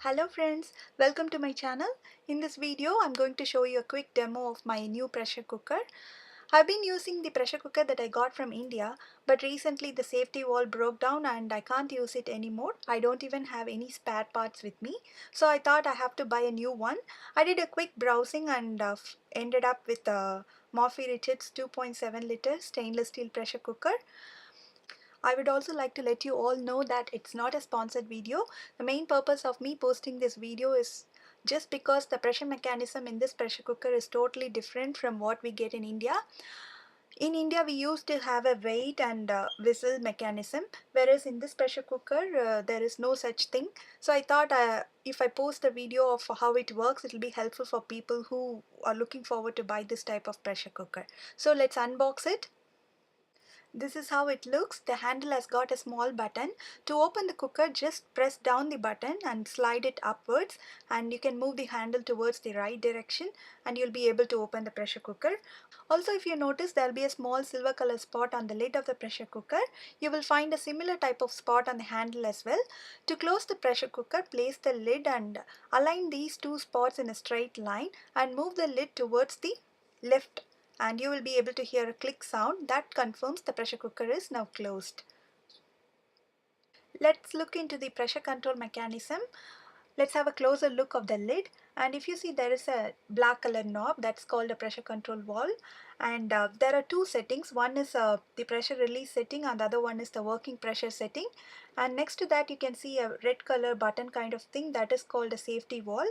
Hello friends, welcome to my channel. In this video, I'm going to show you a quick demo of my new pressure cooker. I've been using the pressure cooker that I got from India, but recently the safety valve broke down and I can't use it anymore. I don't even have any spare parts with me. So I thought I have to buy a new one. I did a quick browsing and ended up with a Morphy Richards 2.7 liter stainless steel pressure cooker. I would also like to let you all know that it's not a sponsored video. The main purpose of me posting this video is just because the pressure mechanism in this pressure cooker is totally different from what we get in India. In India, we used to have a weight and whistle mechanism, whereas in this pressure cooker, there is no such thing. So I thought if I post a video of how it works, it will be helpful for people who are looking forward to buy this type of pressure cooker. So let's unbox it. This is how it looks. The handle has got a small button. To open the cooker, just press down the button and slide it upwards, and you can move the handle towards the right direction and you'll be able to open the pressure cooker. Also, if you notice, there'll be a small silver color spot on the lid of the pressure cooker. You will find a similar type of spot on the handle as well. To close the pressure cooker, place the lid and align these two spots in a straight line and move the lid towards the left, and you will be able to hear a click sound that confirms the pressure cooker is now closed. Let's look into the pressure control mechanism. Let's have a closer look of the lid, and if you see, there is a black color knob that's called a pressure control valve, and there are two settings. One is the pressure release setting and the other one is the working pressure setting, and next to that you can see a red color button kind of thing that is called a safety valve.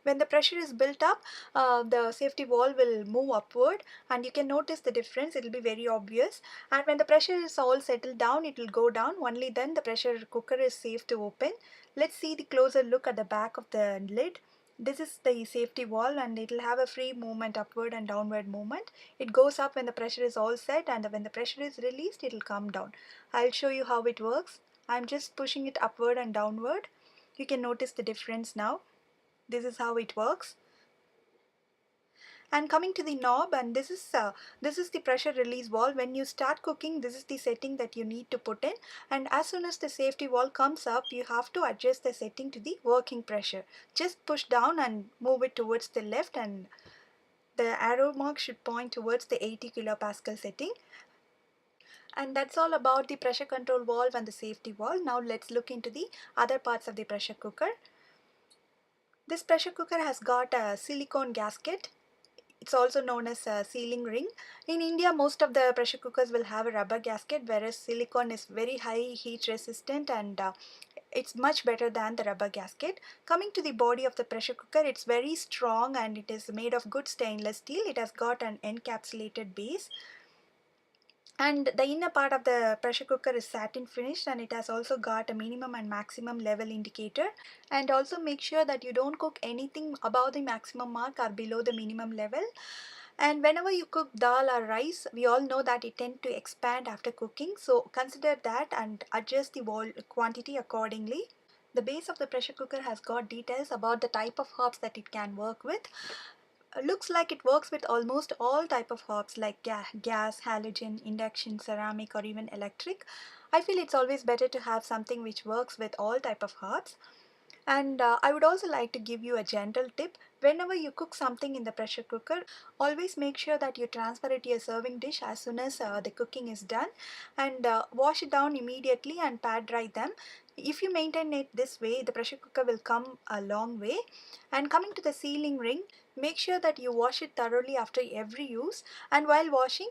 When the pressure is built up, the safety valve will move upward and you can notice the difference. It will be very obvious, and when the pressure is all settled down, it will go down. Only then the pressure cooker is safe to open. Let's see the closer look at the back of the lid. This is the safety valve and it will have a free movement, upward and downward movement. It goes up when the pressure is all set, and when the pressure is released, it will come down. I'll show you how it works. I'm just pushing it upward and downward. You can notice the difference now. This is how it works. And coming to the knob, and this is the pressure release valve. When you start cooking, this is the setting that you need to put in, and as soon as the safety valve comes up, you have to adjust the setting to the working pressure. Just push down and move it towards the left, and the arrow mark should point towards the 80 kilopascal setting. And that's all about the pressure control valve and the safety valve. Now let's look into the other parts of the pressure cooker. This pressure cooker has got a silicone gasket. It's also known as a sealing ring. In India, most of the pressure cookers will have a rubber gasket, whereas silicone is very high heat resistant and it's much better than the rubber gasket. Coming to the body of the pressure cooker, it's very strong and it is made of good stainless steel. It has got an encapsulated base. And the inner part of the pressure cooker is satin finished, and it has also got a minimum and maximum level indicator. And also make sure that you don't cook anything above the maximum mark or below the minimum level. And whenever you cook dal or rice, we all know that it tends to expand after cooking. So consider that and adjust the quantity accordingly. The base of the pressure cooker has got details about the type of hobs that it can work with. Looks like it works with almost all type of hobs like gas, halogen, induction, ceramic, or even electric. I feel it's always better to have something which works with all type of hobs. And I would also like to give you a gentle tip. Whenever you cook something in the pressure cooker, always make sure that you transfer it to a serving dish as soon as the cooking is done, and wash it down immediately and pat dry them. If you maintain it this way, the pressure cooker will come a long way. And coming to the sealing ring, make sure that you wash it thoroughly after every use, and while washing,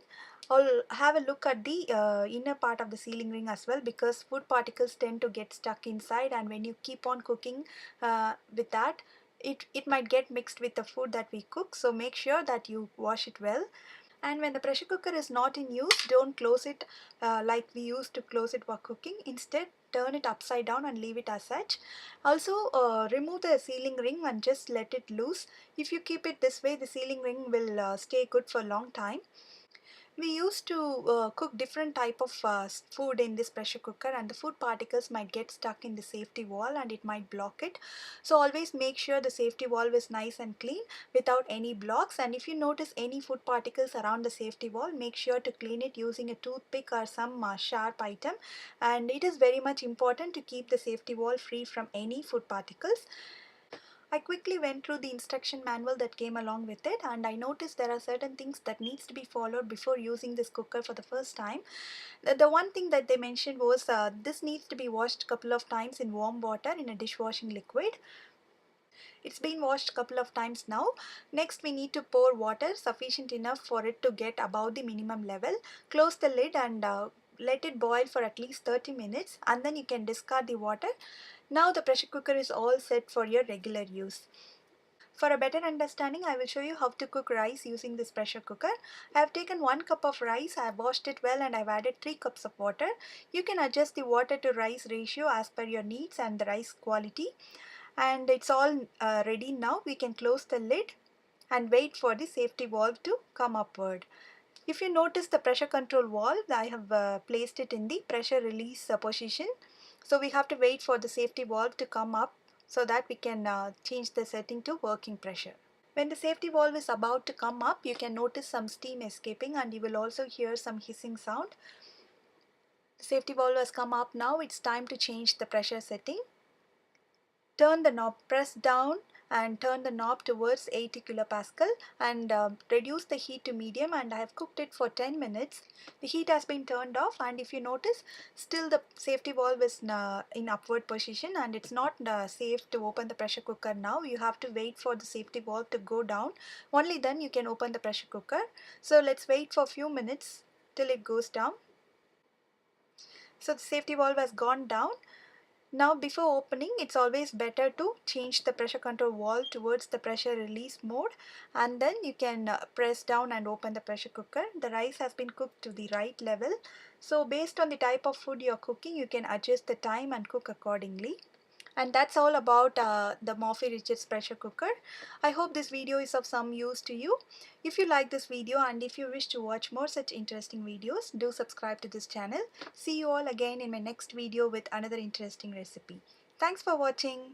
I'll have a look at the inner part of the sealing ring as well, because food particles tend to get stuck inside, and when you keep on cooking with that, it might get mixed with the food that we cook. So make sure that you wash it well. And when the pressure cooker is not in use, don't close it like we used to close it for cooking. Instead, turn it upside down and leave it as such. Also, remove the sealing ring and just let it loose. If you keep it this way, the sealing ring will stay good for a long time. We used to cook different type of food in this pressure cooker, and the food particles might get stuck in the safety valve and it might block it. So always make sure the safety valve is nice and clean without any blocks, and if you notice any food particles around the safety valve, make sure to clean it using a toothpick or some sharp item. And it is very much important to keep the safety valve free from any food particles. I quickly went through the instruction manual that came along with it, and I noticed there are certain things that needs to be followed before using this cooker for the first time. The one thing that they mentioned was this needs to be washed a couple of times in warm water in a dishwashing liquid. It's been washed a couple of times now. Next, we need to pour water sufficient enough for it to get above the minimum level. Close the lid and let it boil for at least 30 minutes, and then you can discard the water. Now the pressure cooker is all set for your regular use. For a better understanding, I will show you how to cook rice using this pressure cooker. I have taken 1 cup of rice, I have washed it well, and I have added 3 cups of water. You can adjust the water to rice ratio as per your needs and the rice quality. And it's all ready now. We can close the lid and wait for the safety valve to come upward. If you notice the pressure control valve, I have placed it in the pressure release position. So we have to wait for the safety valve to come up so that we can change the setting to working pressure. When the safety valve is about to come up, you can notice some steam escaping, and you will also hear some hissing sound. The safety valve has come up now. It's time to change the pressure setting. Turn the knob, press down and turn the knob towards 80 kilopascal, and reduce the heat to medium, and I have cooked it for 10 minutes. The heat has been turned off, and if you notice, still the safety valve is in upward position, and it's not safe to open the pressure cooker now. You have to wait for the safety valve to go down. Only then you can open the pressure cooker. So let's wait for a few minutes till it goes down. So the safety valve has gone down. Now before opening, it's always better to change the pressure control valve towards the pressure release mode, and then you can press down and open the pressure cooker. The rice has been cooked to the right level. So based on the type of food you're cooking, you can adjust the time and cook accordingly. And that's all about the Morphy Richards pressure cooker. I hope this video is of some use to you. If you like this video and if you wish to watch more such interesting videos, do subscribe to this channel. See you all again in my next video with another interesting recipe. Thanks for watching.